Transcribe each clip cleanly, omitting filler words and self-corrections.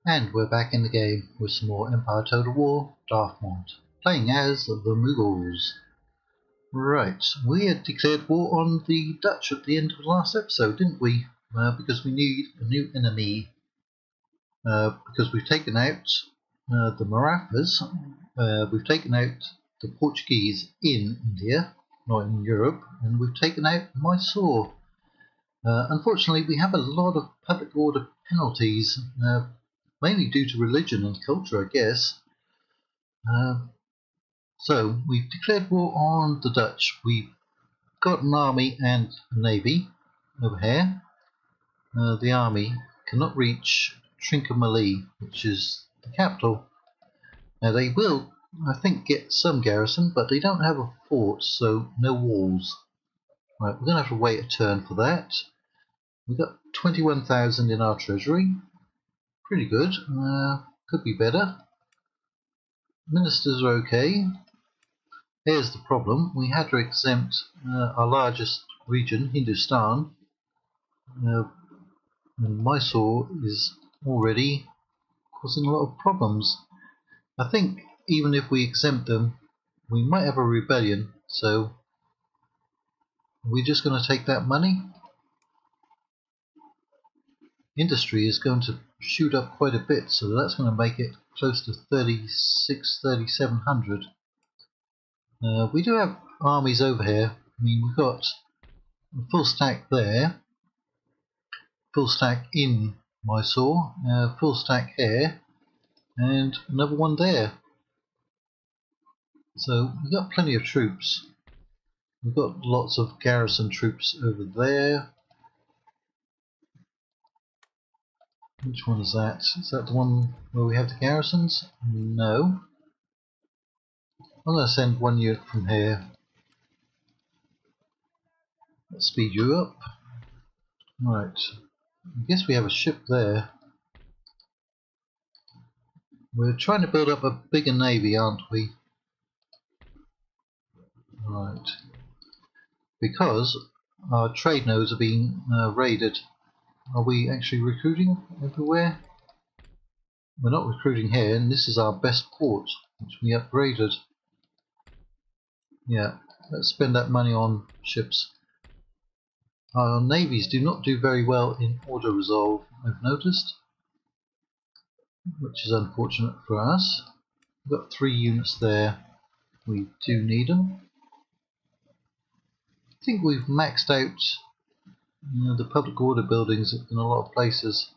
And we're back in the game with some more Empire Total War Darthmod, playing as the Mughals. Right, we had declared war on the Dutch at the end of the last episode, didn't we? Because we need a new enemy. Because we've taken out the Marathas, we've taken out the Portuguese in India, not in Europe, and we've taken out Mysore. Unfortunately, we have a lot of public order penalties, mainly due to religion and culture, I guess. So we've declared war on the Dutch. We've got an army and a navy over here. The army cannot reach Trincomalee, which is the capital. Now they will, I think, get some garrison, but they don't have a fort, so no walls. Right, we're going to have to wait a turn for that. We've got 21,000 in our treasury. Pretty good. Could be better. Ministers are okay. Here's the problem. We had to exempt our largest region, Hindustan. And Mysore is already causing a lot of problems. I think even if we exempt them, we might have a rebellion. So we're just going to take that money. Industry is going to shoot up quite a bit, so that's going to make it close to 3,700. We do have armies over here. I mean, we've got a full stack there, full stack in Mysore, full stack here, and another one there. So we've got plenty of troops. We've got lots of garrison troops over there. Which one is that? Is that the one where we have the garrisons? No. I'm going to send one unit from here. Let's speed you up. Right. I guess we have a ship there. We're trying to build up a bigger navy, aren't we? Right. Because our trade nodes are being raided. Are we actually recruiting everywhere? We're not recruiting here, and this is our best port, which we upgraded. Yeah, let's spend that money on ships. Our navies do not do very well in order resolve, I've noticed, which is unfortunate for us. We've got 3 units there. We do need them. I think we've maxed out the public order buildings in a lot of places.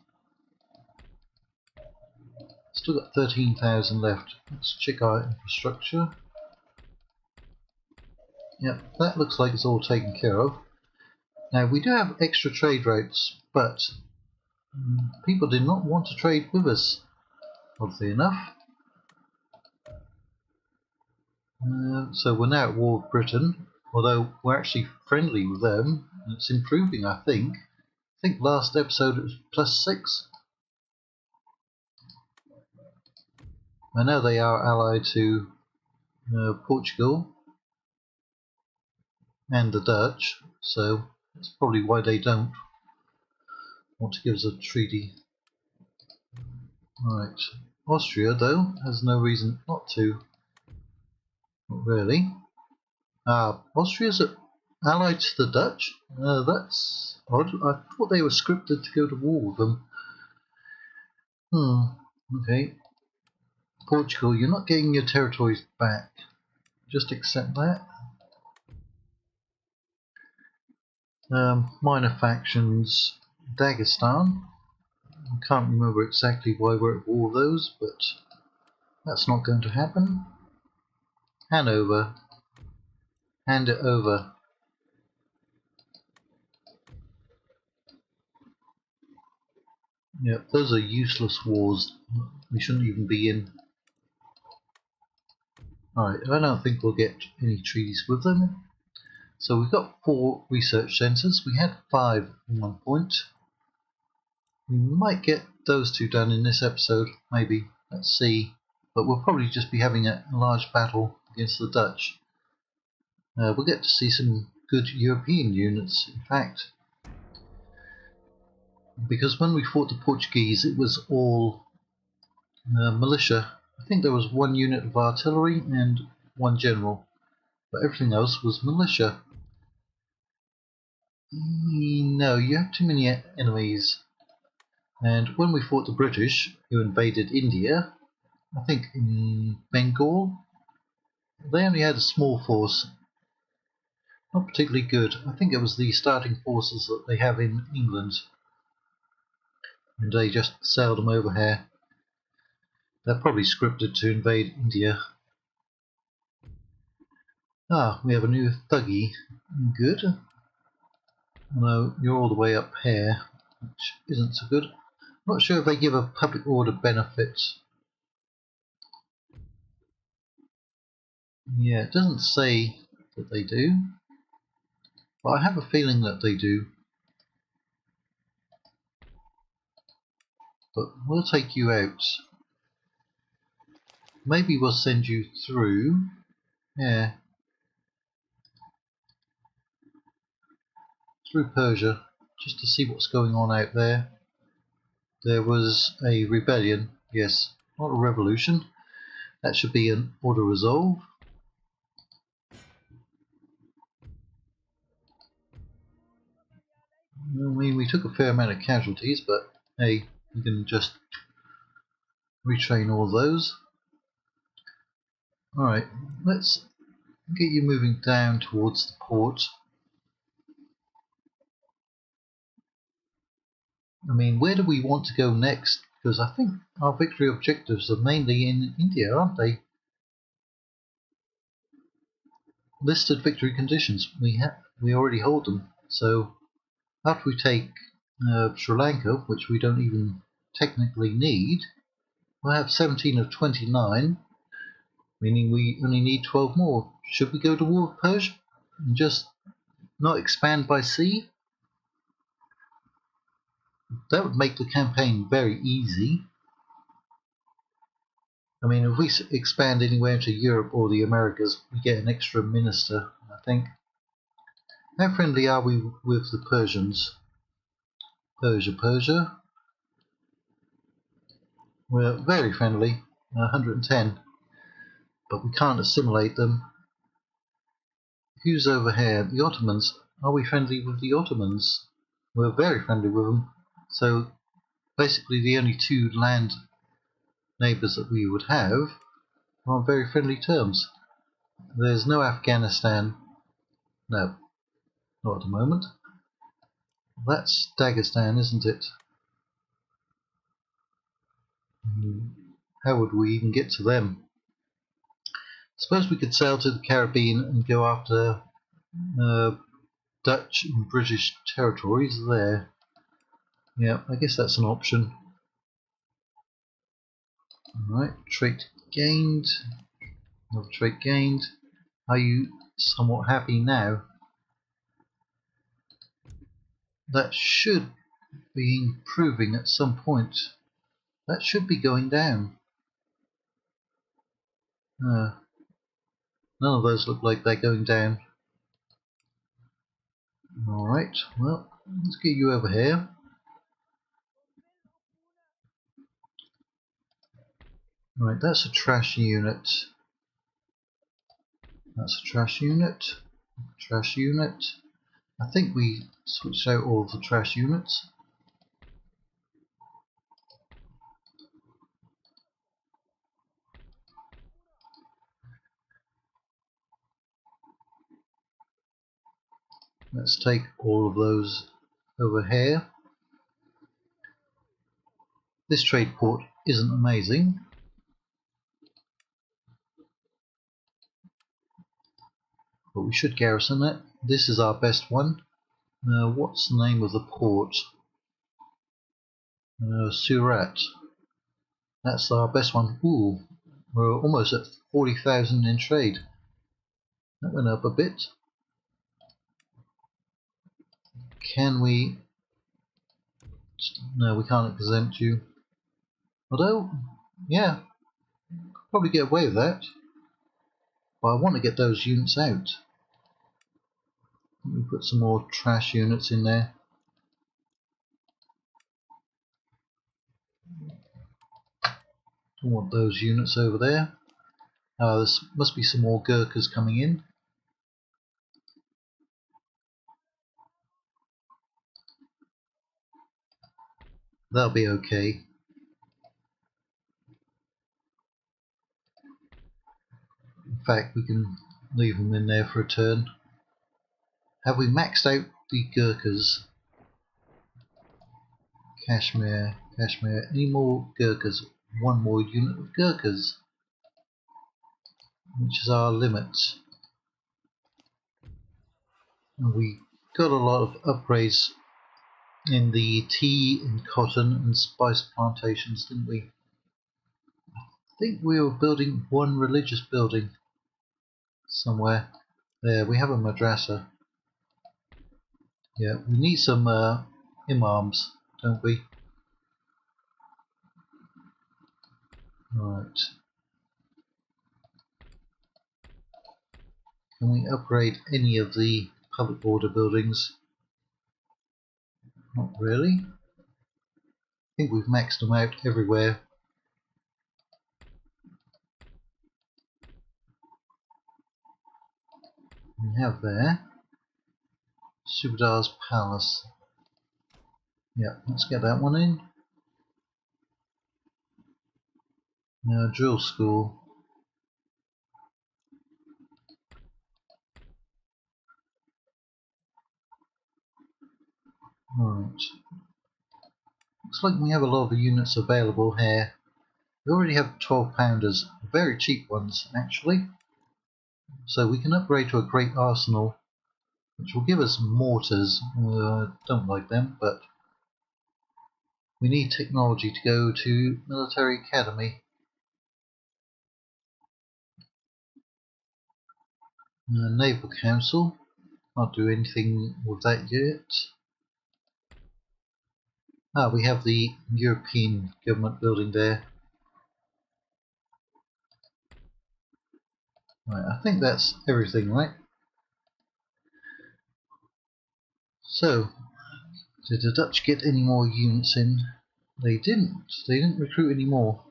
Still got 13,000 left. Let's check our infrastructure. Yep, that looks like it's all taken care of. Now we do have extra trade routes, but people did not want to trade with us, oddly enough. So we're now at war with Britain, although we're actually friendly with them. It's improving, I think. I think last episode it was +6. I know they are allied to Portugal and the Dutch, so that's probably why they don't want to give us a treaty. Right. Austria, though, has no reason not to. Not really. Austria's allied to the Dutch? That's odd. I thought they were scripted to go to war with them. Okay. Portugal, you're not getting your territories back. Just accept that. Minor factions. Dagestan. I can't remember exactly why we're at war with those, but that's not going to happen. Hanover. Hand it over. Yep, those are useless wars. We shouldn't even be in. Alright, I don't think we'll get any treaties with them. So we've got 4 research centres. We had 5 at one point. We might get those 2 done in this episode, maybe. Let's see. But we'll probably just be having a large battle against the Dutch. We'll get to see some good European units, in fact. Because when we fought the Portuguese, it was all Militia. I think there was one unit of artillery and one general, but everything else was militia. No, you have too many enemies. And when we fought the British, who invaded India, I think in Bengal, they only had a small force. Not particularly good. I think it was the starting forces that they have in England. And they just sailed them over here. They're probably scripted to invade India. Ah, we have a new thuggy. Good. No, you're all the way up here, which isn't so good. Not sure if they give a public order benefit. Yeah, it doesn't say that they do, but I have a feeling that they do. But we'll take you out. Maybe we'll send you through. Yeah. Through Persia, just to see what's going on out there. There was a rebellion, yes, not a revolution. That should be an order resolve. I mean, we took a fair amount of casualties, but hey, we can just retrain all those. Alright, let's get you moving down towards the port. I mean, where do we want to go next? Because I think our victory objectives are mainly in India, aren't they? Listed victory conditions. We already hold them. So after we take Sri Lanka, which we don't even technically need, we'll have 17 of 29, meaning we only need 12 more. Should we go to war with Persia and just not expand by sea? That would make the campaign very easy. I mean, if we expand anywhere into Europe or the Americas, we get an extra minister, I think. How friendly are we with the Persians? Persia. We're very friendly, 110, but we can't assimilate them. Who's over here? The Ottomans. Are we friendly with the Ottomans? We're very friendly with them. So basically the only two land neighbours that we would have are on very friendly terms. There's no Afghanistan. No, not at the moment. That's Dagestan, isn't it? How would we even get to them? Suppose we could sail to the Caribbean and go after Dutch and British territories there. Yeah, I guess that's an option. Alright, trait gained. Another trait gained. Are you somewhat happy now? That should be improving at some point. That should be going down. None of those look like they're going down. Alright, well, let's get you over here. Right, that's a trash unit. That's a trash unit. Trash unit. I think we switched out all of the trash units. Let's take all of those over here. This trade port isn't amazing. But we should garrison it. This is our best one. What's the name of the port? Surat. That's our best one. Ooh, we're almost at 40,000 in trade. That went up a bit. Can we? No, we can't exempt you. Although, yeah, probably get away with that. But I want to get those units out. Let me put some more trash units in there. Don't want those units over there. There must be some more Gurkhas coming in. They'll be okay. In fact, we can leave them in there for a turn. Have we maxed out the Gurkhas? Kashmir, Kashmir. Any more Gurkhas? One more unit of Gurkhas, which is our limit. And we got a lot of upgrades in the tea and cotton and spice plantations, didn't we? I think we were building one religious building somewhere. There, we have a madrasa. Yeah, we need some imams, don't we? Right. Can we upgrade any of the public order buildings? Not really. I think we've maxed them out everywhere. We have there Subadar's Palace. Yeah, let's get that one in. Now, drill school. Right. Looks like we have a lot of the units available here. We already have 12 pounders, very cheap ones actually. So we can upgrade to a great arsenal, which will give us mortars. Don't like them, but we need technology to go to military academy. Naval Council. Can't do anything with that yet. We have the European government building there. Right, I think that's everything, right? So, did the Dutch get any more units in? They didn't. They didn't recruit any more.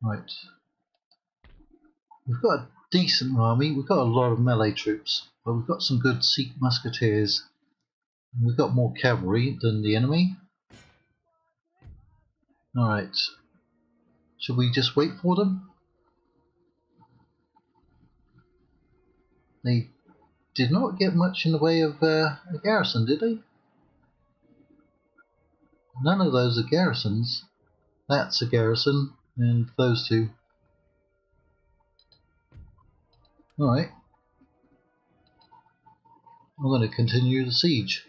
Right. We've got a decent army. We've got a lot of melee troops, but we've got some good Sikh musketeers. We've got more cavalry than the enemy. Alright. Should we just wait for them? They did not get much in the way of a garrison, did they? None of those are garrisons. That's a garrison, and those two. Alright. I'm going to continue the siege.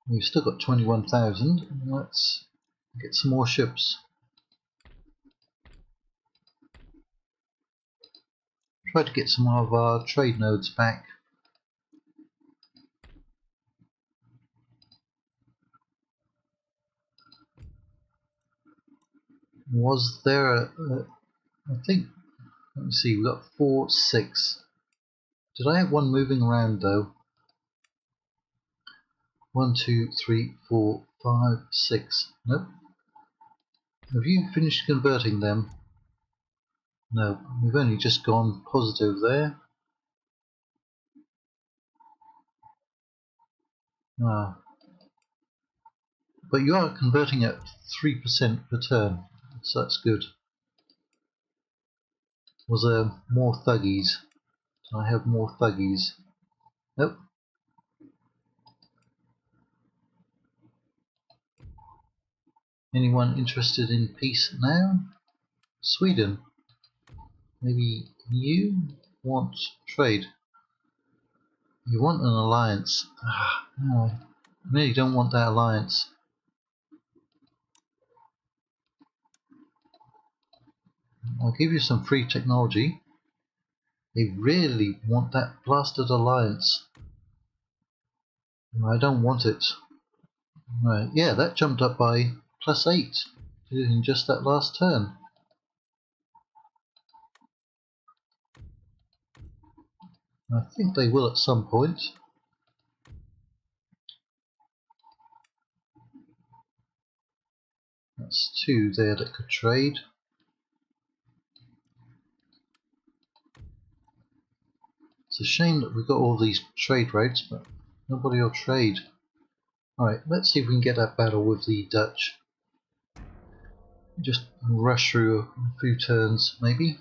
We've still got 21,000. Let's get some more ships. Try to get some of our trade nodes back. Was there I think, let me see, we've got 4, 6. Did I have one moving around though? 1, 2, 3, 4, 5, 6. Nope. Have you finished converting them? No, we've only just gone positive there. But you are converting at 3% per turn, so that's good. Was there more thuggies? Do I have more thuggies? Nope. Anyone interested in peace now? Sweden. Maybe you want trade. You want an alliance. No, I really don't want that alliance. I'll give you some free technology. They really want that blasted alliance. I don't want it. Right, yeah, that jumped up by +8 in just that last turn. I think they will at some point. That's 2 there that could trade. It's a shame that we've got all these trade routes, but nobody will trade. Alright, let's see if we can get that battle with the Dutch. Just rush through a few turns, maybe.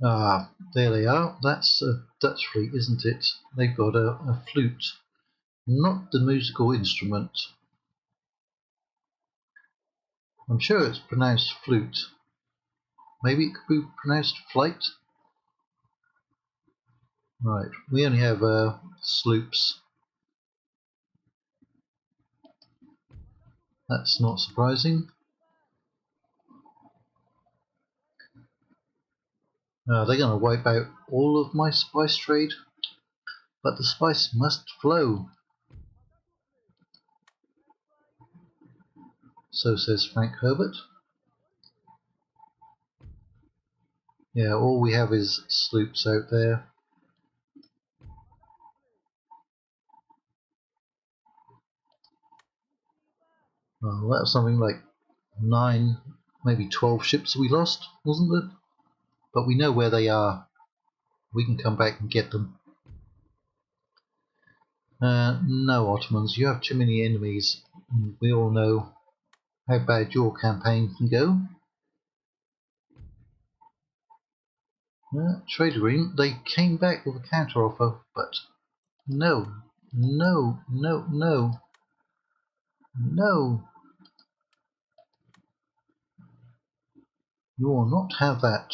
Ah, there they are. That's a Dutch fleet, isn't it? They've got a flute, not the musical instrument. I'm sure it's pronounced flute. Maybe it could be pronounced flight? Right, we only have sloops. That's not surprising. They're going to wipe out all of my spice trade, but the spice must flow. So says Frank Herbert. Yeah, all we have is sloops out there. Well, that was something like 9, maybe 12 ships we lost, wasn't it? But we know where they are. We can come back and get them. No, Ottomans, you have too many enemies. We all know how bad your campaign can go. Trade agreement, they came back with a counteroffer, but no, no, no, no, no. You will not have that.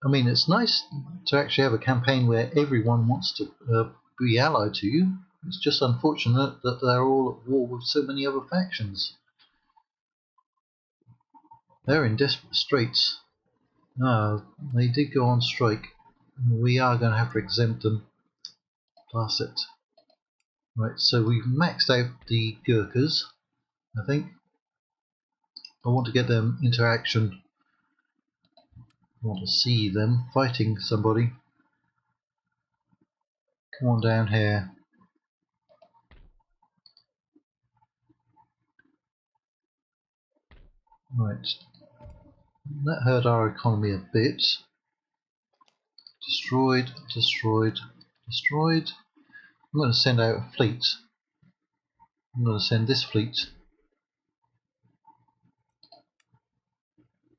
I mean, it's nice to actually have a campaign where everyone wants to be allied to you. It's just unfortunate that they're all at war with so many other factions. They're in desperate straits. They did go on strike. We are going to have to exempt them. Pass it. Right, so we've maxed out the Gurkhas, I think. I want to get them into action. I want to see them fighting somebody. Come on down here. Right. That hurt our economy a bit. Destroyed, destroyed, destroyed. I'm going to send out a fleet. I'm going to send this fleet.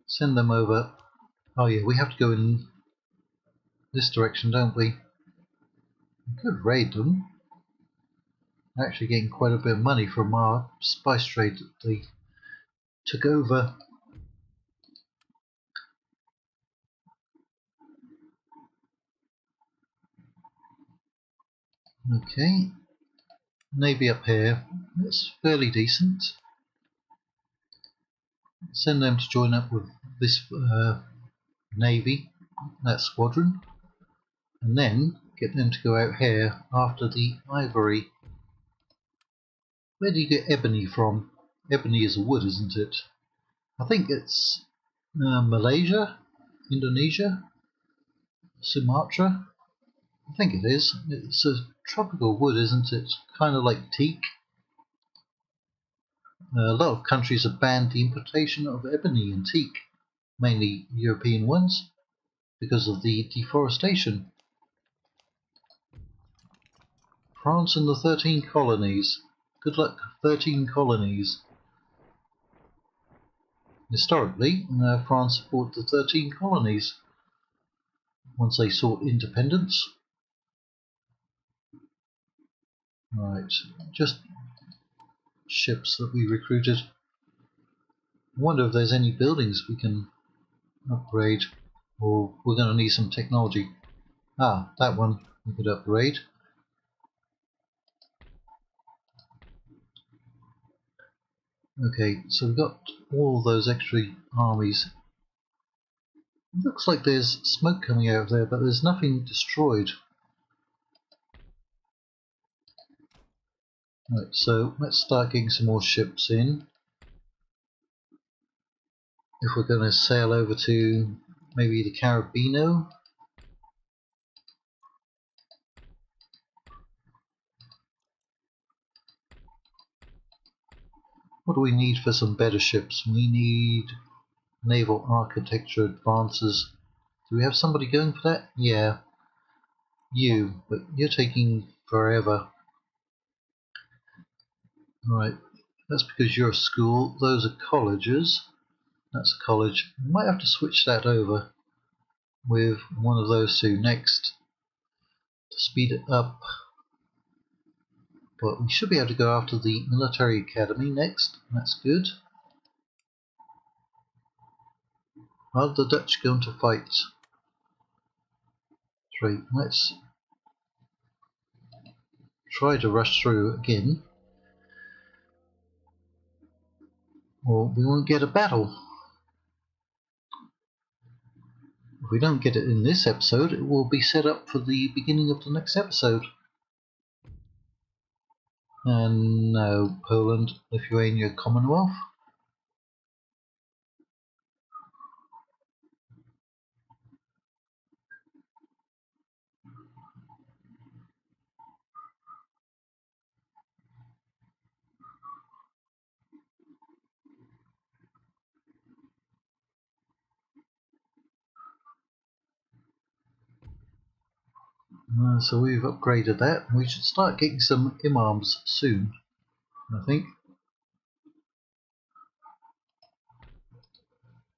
Send them over. Oh yeah, we have to go in this direction, don't we? We could raid them. Actually getting quite a bit of money from our spice trade that they took over. Okay. Navy up here. It's fairly decent. Send them to join up with this navy, that squadron, and then get them to go out here after the ivory. Where do you get ebony from? Ebony is a wood, isn't it? I think it's Malaysia, Indonesia, Sumatra. I think it is. It's a tropical wood, isn't it? Kind of like teak. A lot of countries have banned the importation of ebony and teak, mainly European ones, because of the deforestation. France and the 13 colonies. Good luck, 13 colonies. Historically, France fought the 13 colonies once they sought independence. Right, just ships that we recruited. I wonder if there's any buildings we can upgrade, or we're going to need some technology. Ah, that one we could upgrade. Okay, so we've got all those extra armies. It looks like there's smoke coming out of there, but there's nothing destroyed. Right, so let's start getting some more ships in. If we're going to sail over to maybe the Caribbean. What do we need for some better ships? We need naval architecture advances. Do we have somebody going for that? Yeah, you, but you're taking forever. Right, that's because you're a school. Those are colleges. That's a college. We might have to switch that over with one of those two next to speed it up. But we should be able to go after the military academy next. That's good. Are the Dutch going to fight? 3. Let's try to rush through again, or we won't get a battle. If we don't get it in this episode, it will be set up for the beginning of the next episode. And no, Poland, Lithuania, Commonwealth. So we've upgraded that. We should start getting some imams soon, I think.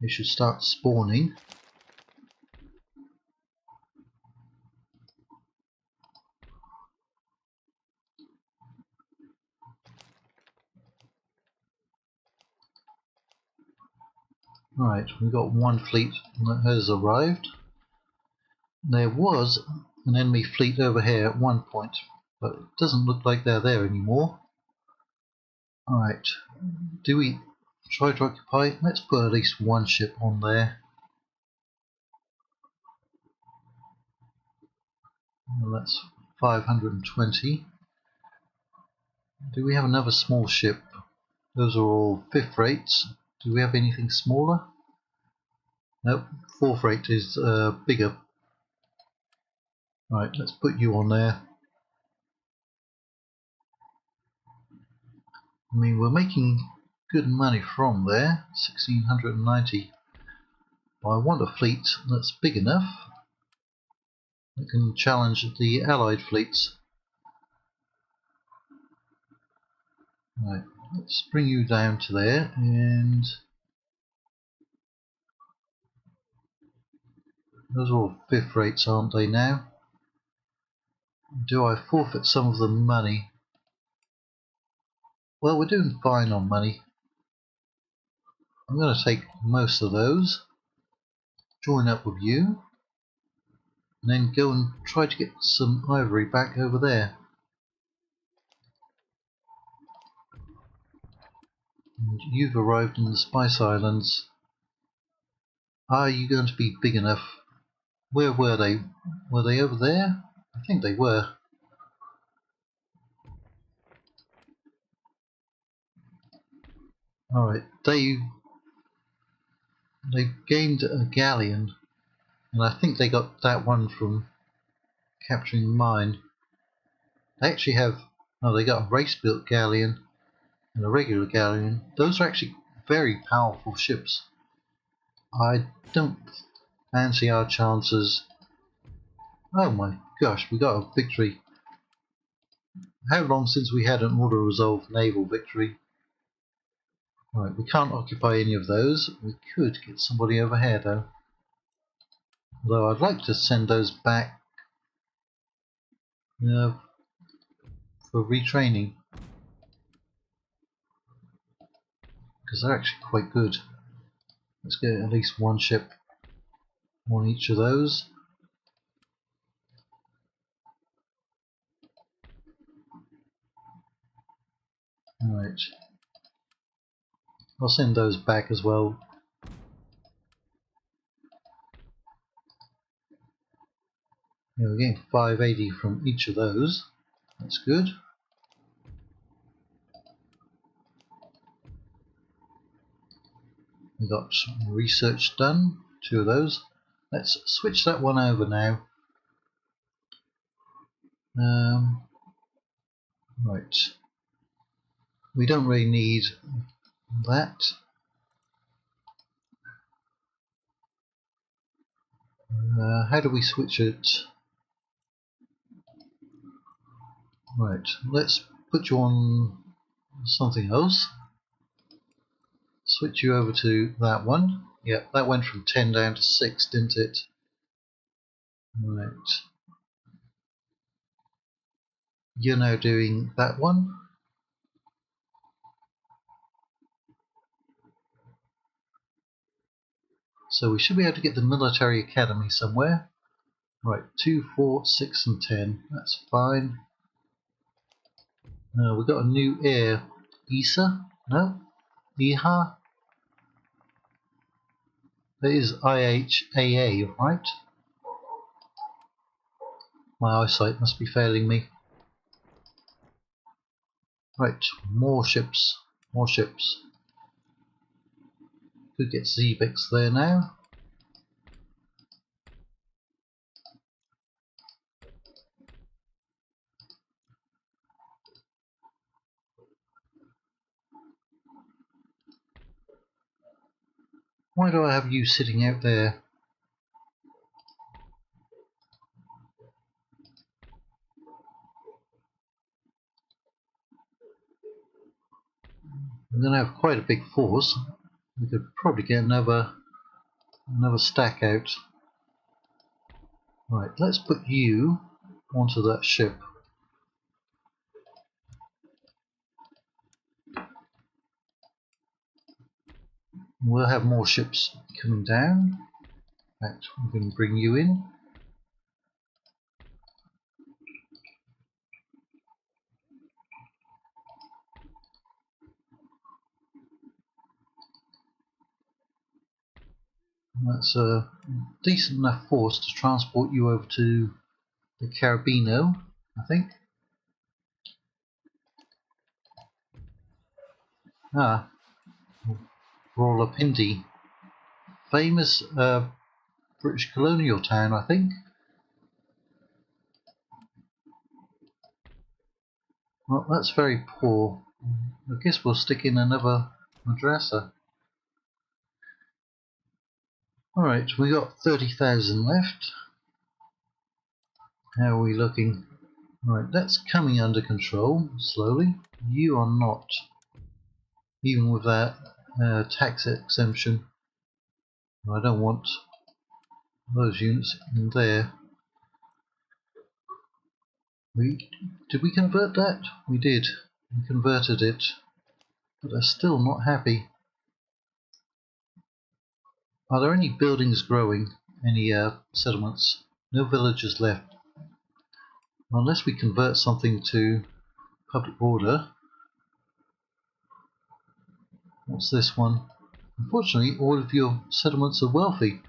They should start spawning. Right, we've got one fleet that has arrived. There was an enemy fleet over here at one point, but it doesn't look like they're there anymore. Alright, do we try to occupy? Let's put at least one ship on there. Well, that's 520. Do we have another small ship? Those are all 5th rates. Do we have anything smaller? Nope, 4th rate is bigger. Right, let's put you on there. I mean, we're making good money from there, 1690. But I want a fleet that's big enough that can challenge the allied fleets. Right, let's bring you down to there, and those are all 5th rates, aren't they now? Do I forfeit some of the money? Well, we're doing fine on money. I'm going to take most of those, join up with you, and then go and try to get some ivory back over there. And you've arrived in the Spice Islands. Are you going to be big enough? Where were they? Were they over there? I think they were. Alright, they gained a galleon, and I think they got that one from capturing mine. They actually have, oh, they got a race-built galleon and a regular galleon. Those are actually very powerful ships. I don't fancy our chances. Oh my gosh, we got a victory. How long since we had an auto-resolved naval victory? Right, we can't occupy any of those. We could get somebody over here though. Although I'd like to send those back for retraining, because they're actually quite good. Let's get at least one ship on each of those. Alright. I'll send those back as well. Yeah, we're getting 580 from each of those. That's good. We got some research done, 2 of those. Let's switch that one over now. Right. We don't really need that. How do we switch it? Right, let's put you on something else. Switch you over to that one. Yeah, that went from 10 down to 6, didn't it? Right. You're now doing that one. So we should be able to get the military academy somewhere. Right, 2, 4, 6 and 10. That's fine. We've got a new heir. Isa? No? Iha? That is IHAA, right? My eyesight must be failing me. Right, more ships. More ships. Could get Xebex there now. Why do I have you sitting out there? I'm going to have quite a big force. We could probably get another stack out. Right, let's put you onto that ship. We'll have more ships coming down. In fact, I'm going to bring you in. That's a decent enough force to transport you over to the Carabino, I think. Ah, Rawalpindi. Famous British colonial town, I think. Well, that's very poor. I guess we'll stick in another madrasa. Alright, we got 30,000 left. How are we looking? Right, that's coming under control, slowly. You are not. Even with that tax exemption. I don't want those units in there. Did we convert that? We did. We converted it. But they're still not happy. Are there any buildings growing? Any settlements? No villages left. Unless we convert something to public order. What's this one? Unfortunately, all of your settlements are wealthy,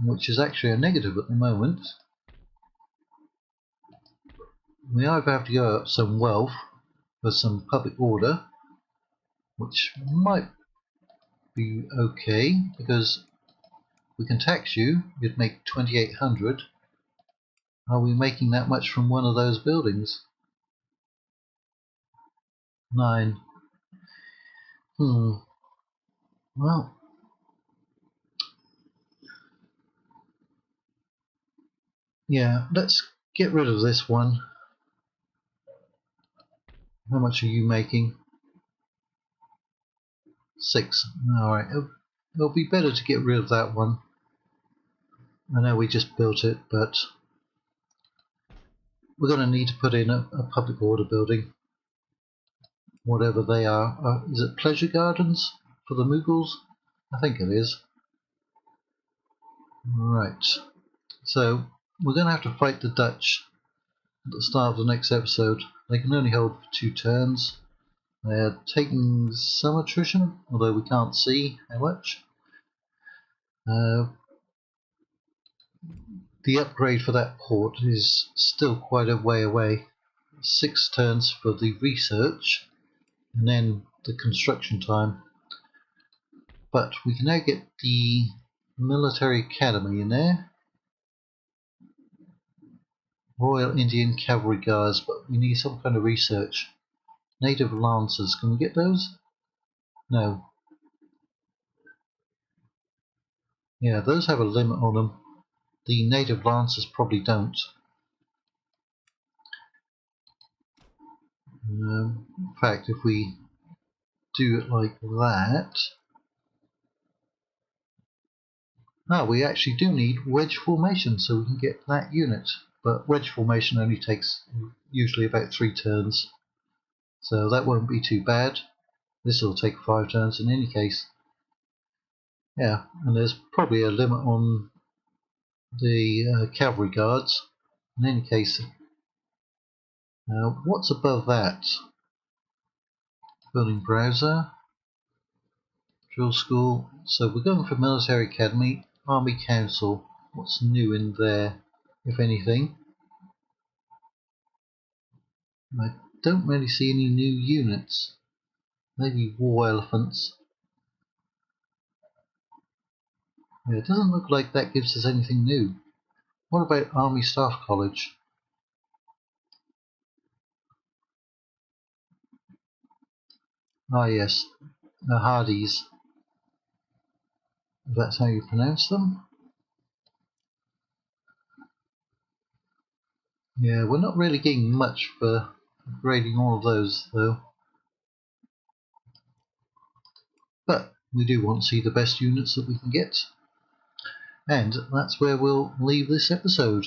which is actually a negative at the moment. We either have to go up some wealth for some public order, which might be okay because we can tax you. You'd make 2,800. Are we making that much from one of those buildings? 9. Well, yeah, let's get rid of this one. How much are you making? 6. Alright, it'll be better to get rid of that one. I know we just built it, but we're going to need to put in a public order building. Whatever they are. Is it pleasure gardens for the Mughals? I think it is. Right. So we're going to have to fight the Dutch at the start of the next episode. They can only hold for 2 turns. They're taking some attrition, although we can't see how much. The upgrade for that port is still quite a way away. 6 turns for the research and then the construction time. But we can now get the military academy in there. Royal Indian Cavalry Guards, but we need some kind of research. Native Lancers, can we get those? No. Yeah, those have a limit on them. The native lancers probably don't. In fact, if we do it like that... we actually do need wedge formation so we can get that unit. But wedge formation only takes usually about 3 turns. So that won't be too bad. This will take 5 turns in any case. Yeah, and there's probably a limit on the cavalry guards. In any case, what's above that? Building browser, drill school. So we're going for military academy, army council. What's new in there, if anything? I don't really see any new units. Maybe war elephants. Yeah, it doesn't look like that gives us anything new. What about Army Staff College? Ah yes, the Hardys. If that's how you pronounce them. Yeah, we're not really getting much for grading all of those though. But we do want to see the best units that we can get. And that's where we'll leave this episode.